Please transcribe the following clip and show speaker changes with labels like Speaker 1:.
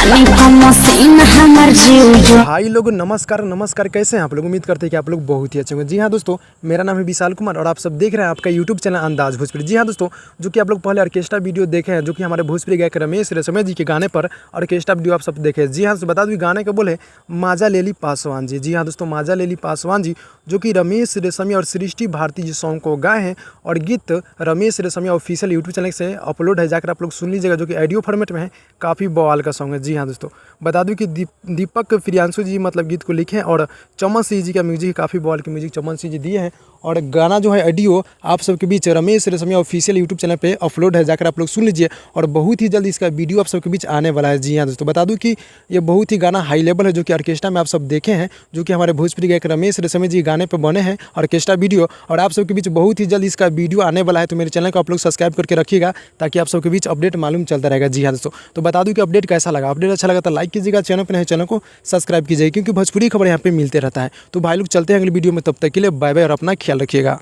Speaker 1: बानी भमसीन हमर जीव।
Speaker 2: भाई लोग नमस्कार नमस्कार, कैसे हैं आप लोग? उम्मीद करते हैं कि आप लोग बहुत ही अच्छे होंगे। जी हाँ दोस्तों, मेरा नाम है विशाल कुमार और आप सब देख रहे हैं आपका यूट्यूब चैनल अंदाज भोजपुरी। जी हाँ दोस्तों, जो कि आप लोग पहले ऑर्केस्ट्रा वीडियो देखे हैं, जो कि हमारे भोजपुरी गायक रमेश रेशमिया जी के गाने पर ऑर्केस्ट्रा वीडियो आप सब देखे। जी हाँ, बता दूँ गाने का बोले माजा लेली पासवान जी। जी हाँ दोस्तों, माजा लेली पासवान जी जो कि रमेश रेशमिया और सृष्टि भारती जी सॉन्ग को गाए हैं और गीत Ramesh Reshmiya official YouTube channel से अपलोड है, जाकर आप लोग सुन लीजिएगा, जो कि ऑडियो फॉर्मेट में है। काफ़ी बवाल का सॉन्ग है। जी हाँ दोस्तों, बता दूं कि दीपक प्रियांशु जी मतलब गीत को लिखे हैं और चमन सिंह जी का म्यूजिक, काफ़ी बवाल की म्यूजिक चमन सिंह जी दिए हैं। और गाना जो है ऑडियो आप सबके बीच Ramesh Reshmiya official YouTube channel पे अपलोड है, जाकर आप लोग सुन लीजिए। और बहुत ही जल्द इसका वीडियो आप सबके बीच आने वाला है। जी हाँ दोस्तों, बता दूं कि ये बहुत ही गाना हाई लेवल है, जो कि ऑर्केस्ट्रा में आप सब देखे हैं, जो कि हमारे भोजपुरी गायक रमेश रेशमिया जी गाने पर बने हैं ऑर्केस्ट्रा वीडियो। और आप सबके बीच बहुत ही जल्द इसका वीडियो आने वाला है, तो मेरे चैनल को आप लोग सब्सक्राइब करके रखिएगा, ताकि आप सबके बीच अपडेट मालूम चलता रहेगा। जी हाँ दोस्तों, तो बता दूं कि अपडेट कैसा लगा। अपडेट अच्छा लगा तो लाइक कीजिएगा, चैनल पर नए चैनल को सब्सक्राइब कीजिए, क्योंकि भोजपुरी खबर यहाँ पे मिलते रहता है। तो भाई लोग चलते हैं अगली वीडियो में, तब तक के लिए बाय बाय और अपना ख्याल रखिएगा।